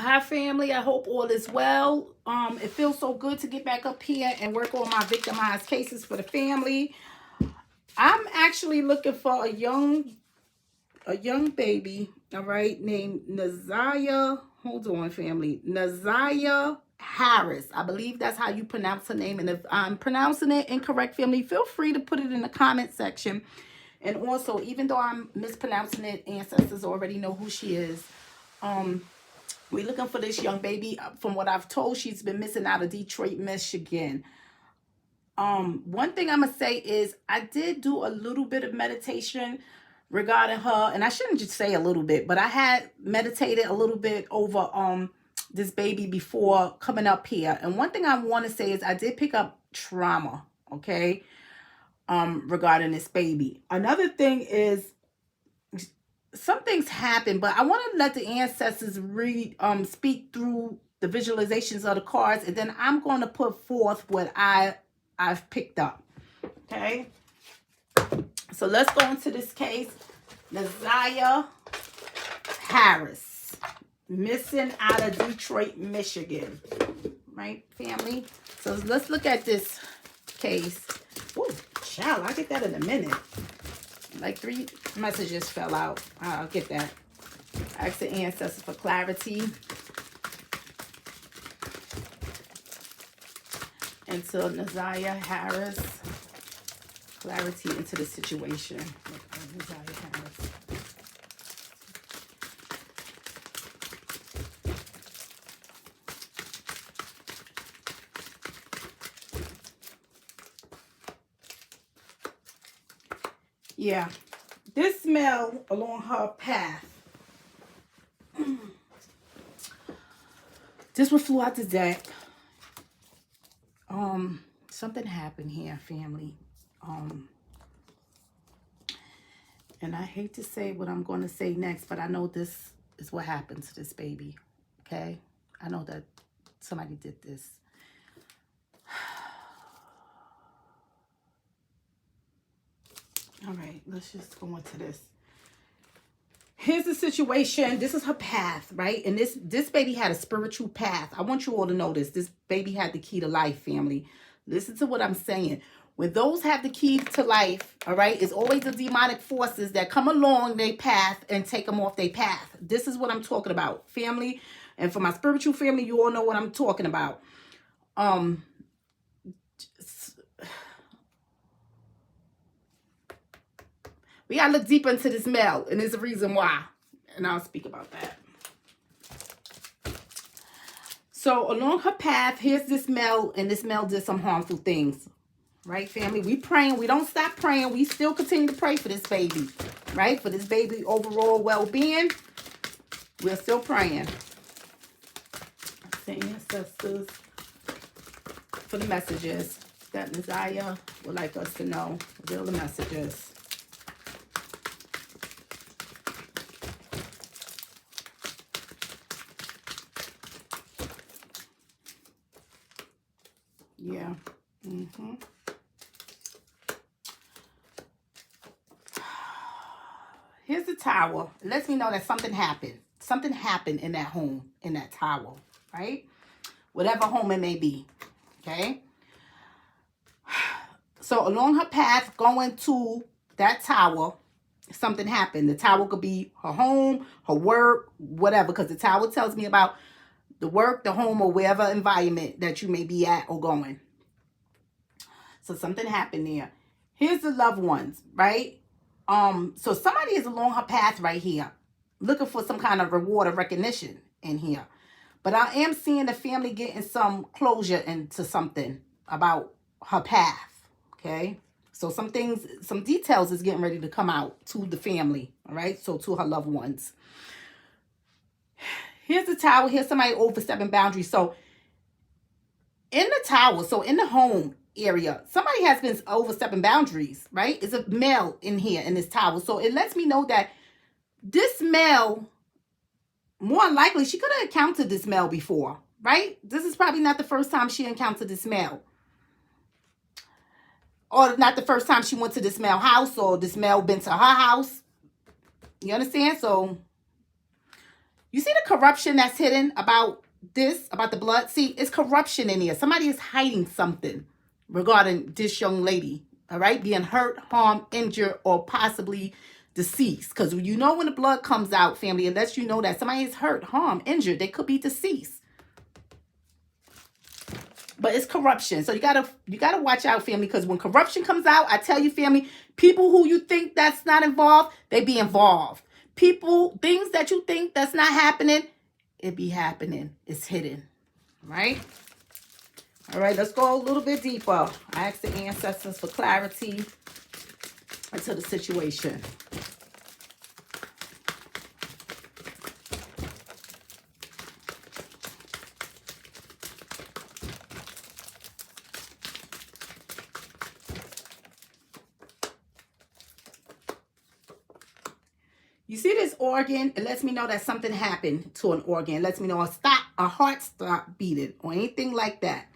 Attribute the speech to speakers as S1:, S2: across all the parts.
S1: Hi family, I hope all is well. It feels so good to get back up here and work on my victimized cases for the family. I'm actually looking for a young baby, all right, named Nazaya. Hold on, family. Nazaya Harris. I believe that's how you pronounce her name. And if I'm pronouncing it incorrect, family, feel free to put it in the comment section. And also, even though I'm mispronouncing it, ancestors already know who she is. We're looking for this young baby. From what I've told, she's been missing out of Detroit, Michigan. One thing I'm gonna say is I did do a little bit of meditation regarding her, and I shouldn't just say a little bit, but I had meditated a little bit over this baby before coming up here. And one thing I want to say is I did pick up trauma, okay, regarding this baby. Another thing is some things happen, but I want to let the ancestors speak through the visualizations of the cards, and then I'm going to put forth what I've picked up. Okay, so let's go into this case. Nazaya Harris, missing out of Detroit, Michigan. Right, family? So let's look at this case. Oh, child, I'll get that in a minute. Like 3 messages fell out. I'll get that. Ask the ancestors for clarity into Nazaya Harris. Clarity into the situation. Nazaya Harris. Yeah, this smell along her path. This one flew out the deck. Something happened here, family. And I hate to say what I'm going to say next, but I know this is what happened to this baby. Okay, I know that somebody did this. All right, let's just go into this. Here's the situation. This is her path, right? And this baby had a spiritual path. I want you all to know this. This baby had the key to life, family. Listen to what I'm saying. When those have the key to life, all right, it's always the demonic forces that come along their path and take them off their path. This is what I'm talking about, family. And for my spiritual family, you all know what I'm talking about. We gotta look deeper into this male, and there's a reason why. And I'll speak about that. So along her path, here's this male, and this male did some harmful things. Right, family? We praying. We don't stop praying. We still continue to pray for this baby. Right? For this baby overall well-being. We're still praying. The ancestors for the messages that Nazaya would like us to know. Reveal the messages. Yeah. Here's the tower. It lets me know that something happened. Something happened in that home, in that tower, right? Whatever home it may be, okay? So along her path going to that tower, something happened. The tower could be her home, her work, whatever, because the tower tells me about the work, the home, or wherever environment that you may be at or going. So something happened there. Here's the loved ones, right? So somebody is along her path right here, looking for some kind of reward or recognition in here. But I am seeing the family getting some closure into something about her path, okay? So some things, some details is getting ready to come out to the family, all right? So to her loved ones. Here's the tower. Here's somebody overstepping boundaries. So in the tower, so in the home area, somebody has been overstepping boundaries, right? It's a male in here in this tower. So it lets me know that this male, more likely, she could have encountered this male before, right? This is probably not the first time she encountered this male. Or not the first time she went to this male house, or this male been to her house. You understand? So You see the corruption that's hidden about this, about the blood? See, it's corruption in here. Somebody is hiding something regarding this young lady, all right? Being hurt, harmed, injured, or possibly deceased. Because you know when the blood comes out, family, it lets you know that somebody is hurt, harmed, injured. They could be deceased. But it's corruption. So you gotta watch out, family, because when corruption comes out, I tell you, family, people who you think that's not involved, they be involved. People, things that you think that's not happening, it be happening. It's hidden. Right? All right, let's go a little bit deeper. I asked the ancestors for clarity into the situation. You see this organ? It lets me know that something happened to an organ. It lets me know a heart stopped beating or anything like that.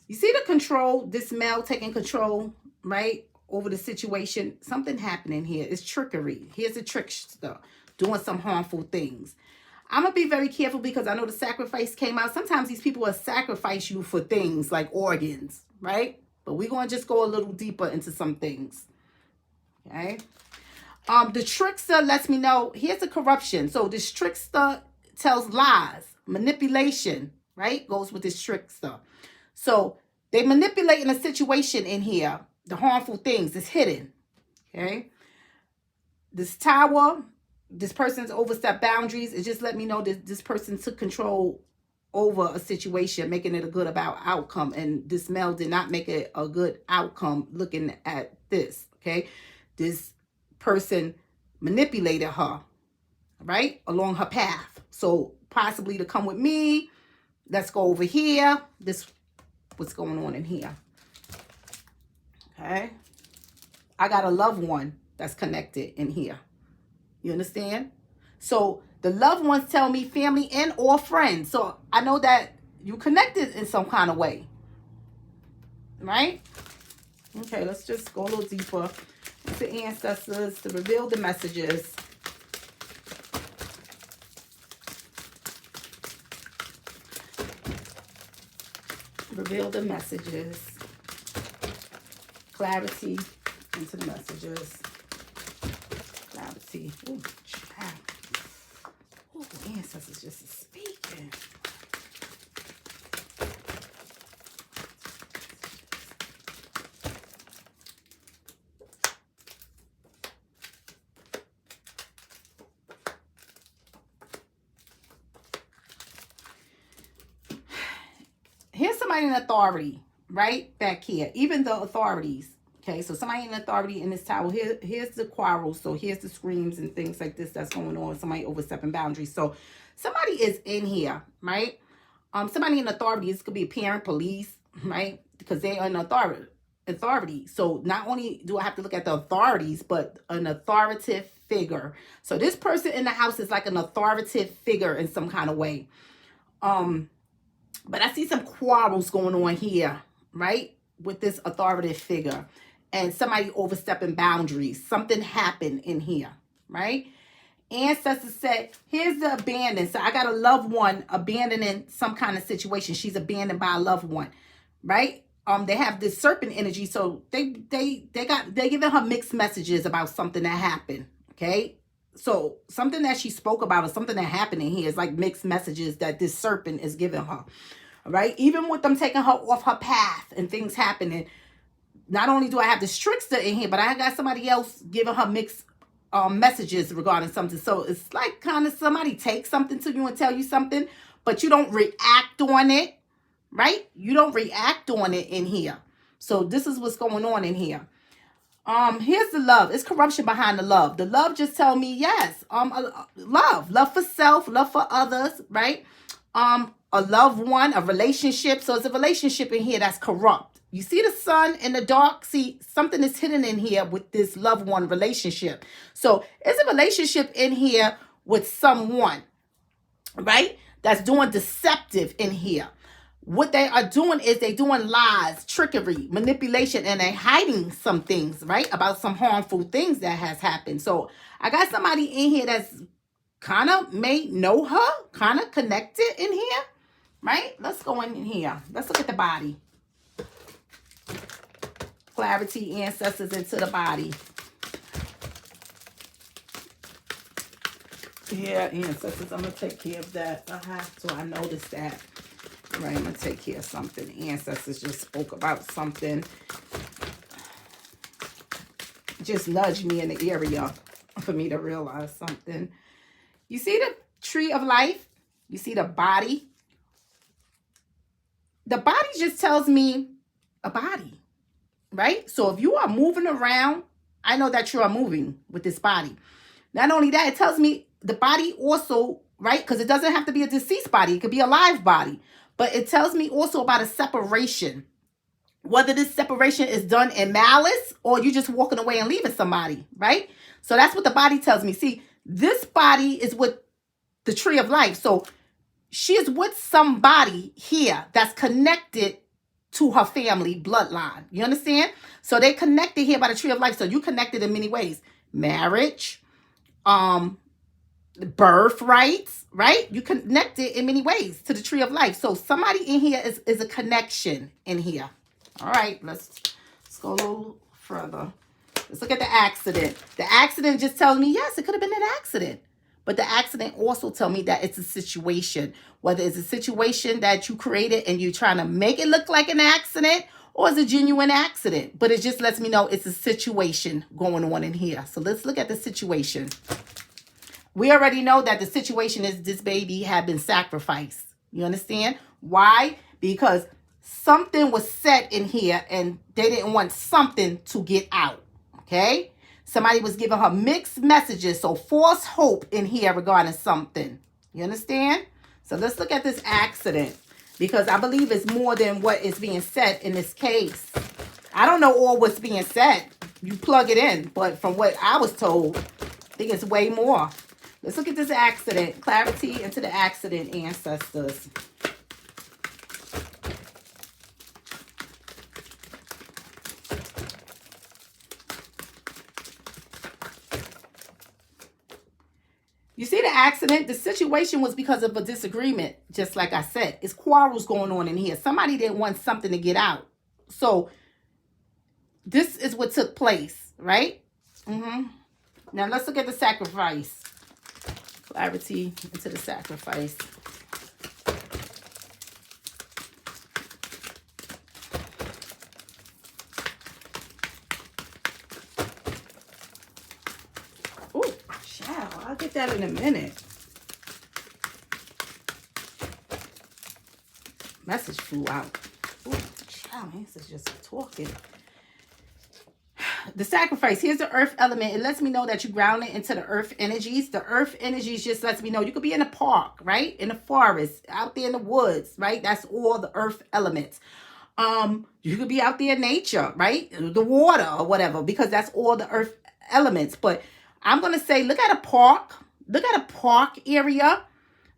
S1: You see the control, this male taking control, right, over the situation. Something happening here. It's trickery. Here's a trickster doing some harmful things. I'm going to be very careful because I know the sacrifice came out. Sometimes these people will sacrifice you for things like organs, right? But we're going to just go a little deeper into some things. Okay? The trickster lets me know, here's the corruption. So this trickster tells lies, manipulation, right? Goes with this trickster. So they manipulating a situation in here. The harmful things is hidden. Okay. This tower, this person's overstepped boundaries. It just let me know that this person took control over a situation, making it a good outcome. And this male did not make it a good outcome looking at this. Okay. This person manipulated her, right, along her path. So possibly to come with me. Let's go over here. This, what's going on in here. Okay. I got a loved one that's connected in here. You understand? So the loved ones tell me family and or friends. So I know that you connected in some kind of way. Right? Okay, let's just go a little deeper. The ancestors to reveal the messages. Reveal the messages. Clarity into the messages. Clarity. Ooh, child. Ooh, ancestors just speaking. Here's somebody in authority, right? Back here. Even the authorities. Okay, so somebody in authority in this tower. Here's the quarrels. So here's the screams and things like this that's going on. Somebody overstepping boundaries. So somebody is in here, right? Somebody in authority. This could be a parent, police, right? Because they are in authority. So not only do I have to look at the authorities, but an authoritative figure. So this person in the house is like an authoritative figure in some kind of way. But I see some quarrels going on here, right? With this authoritative figure. And somebody overstepping boundaries. Something happened in here, right? Ancestors said, here's the abandon. So I got a loved one abandoning some kind of situation. She's abandoned by a loved one, right? They have this serpent energy. So they're giving her mixed messages about something that happened, okay? So something that she spoke about or something that happened in here is like mixed messages that this serpent is giving her. All right. Even with them taking her off her path and things happening, not only do I have this trickster in here, but I got somebody else giving her mixed messages regarding something. So it's like kind of somebody takes something to you and tell you something, but you don't react on it, right? You don't react on it in here. So this is what's going on in here. Here's the love. It's corruption behind the love. The love just tell me, yes, love for self, love for others, right? A loved one, a relationship. So it's a relationship in here that's corrupt. You see the sun in the dark? See, something is hidden in here with this loved one relationship. So it's a relationship in here with someone, right? That's doing deceptive in here. What they are doing is they doing lies, trickery, manipulation, and they hiding some things, right? About some harmful things that has happened. So I got somebody in here that's kind of may know her, kind of connected in here, right? Let's go in here. Let's look at the body. Clarity, ancestors into the body. Yeah, ancestors, I'm going to take care of that. I have to. I noticed that. Right, I'm going to take care of something. Ancestors just spoke about something. Just nudged me in the area for me to realize something. You see the tree of life? You see the body? The body just tells me a body, right? So if you are moving around, I know that you are moving with this body. Not only that, it tells me the body also, right? Because it doesn't have to be a deceased body. It could be a live body. But it tells me also about a separation. Whether this separation is done in malice or you just walking away and leaving somebody, right? So that's what the body tells me. See, this body is with the tree of life. So she is with somebody here that's connected to her family bloodline. You understand? So they connected here by the tree of life. So you connected in many ways. Marriage, birthrights, right? You connected in many ways to the tree of life. So somebody in here is a connection in here. All right, let's go a little further. Let's look at the accident. The accident just tells me, yes, it could have been an accident. But the accident also tells me that it's a situation. Whether it's a situation that you created and you're trying to make it look like an accident or it's a genuine accident. But it just lets me know it's a situation going on in here. So let's look at the situation. We already know that the situation is this baby had been sacrificed. You understand? Why? Because something was set in here and they didn't want something to get out. Okay? Somebody was giving her mixed messages. So false hope in here regarding something. You understand? So let's look at this accident. Because I believe it's more than what is being said in this case. I don't know all what's being said. You plug it in. But from what I was told, I think it's way more. Let's look at this accident. Clarity into the accident, ancestors. You see the accident? The situation was because of a disagreement, just like I said. It's quarrels going on in here. Somebody didn't want something to get out. So this is what took place, right? Now let's look at the sacrifice. Clarity into the sacrifice. Ooh, child, I'll get that in a minute. Message flew out. Ooh, child, man, this is just talking. The sacrifice. Here's the earth element. It lets me know that you grounded into the earth energies. The earth energies just lets me know you could be in a park, right? In the forest, out there in the woods, right? That's all the earth elements. You could be out there in nature, right? The water or whatever, because that's all the earth elements. But I'm going to say, look at a park. Look at a park area,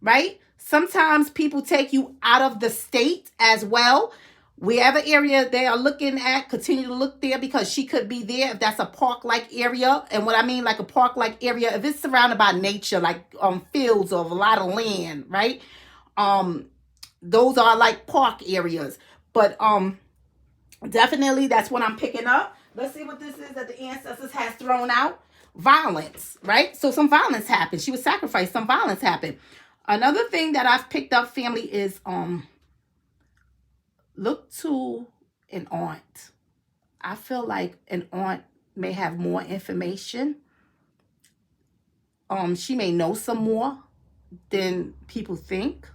S1: right? Sometimes people take you out of the state as well. Wherever area they are looking at, continue to look there because she could be there if that's a park-like area. And what I mean, like a park-like area, if it's surrounded by nature, like fields of a lot of land, right? Those are like park areas. But definitely that's what I'm picking up. Let's see what this is that the ancestors has thrown out. Violence, right? So some violence happened. She was sacrificed. Some violence happened. Another thing that I've picked up, family, is look to an aunt. I feel like an aunt may have more information. She may know some more than people think.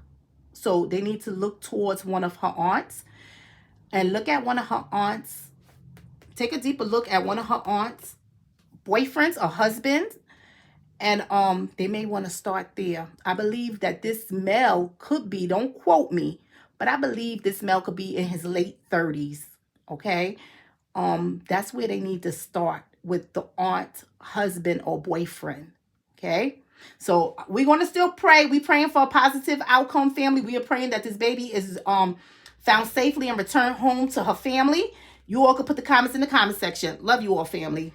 S1: So they need to look towards one of her aunts and look at one of her aunts. Take a deeper look at one of her aunts, boyfriends or husbands, and they may want to start there. I believe that this male could be, don't quote me, but I believe this male could be in his late 30s, okay? That's where they need to start, with the aunt, husband, or boyfriend, okay? So we're going to still pray. We're praying for a positive outcome, family. We are praying that this baby is found safely and returned home to her family. You all can put the comments in the comment section. Love you all, family.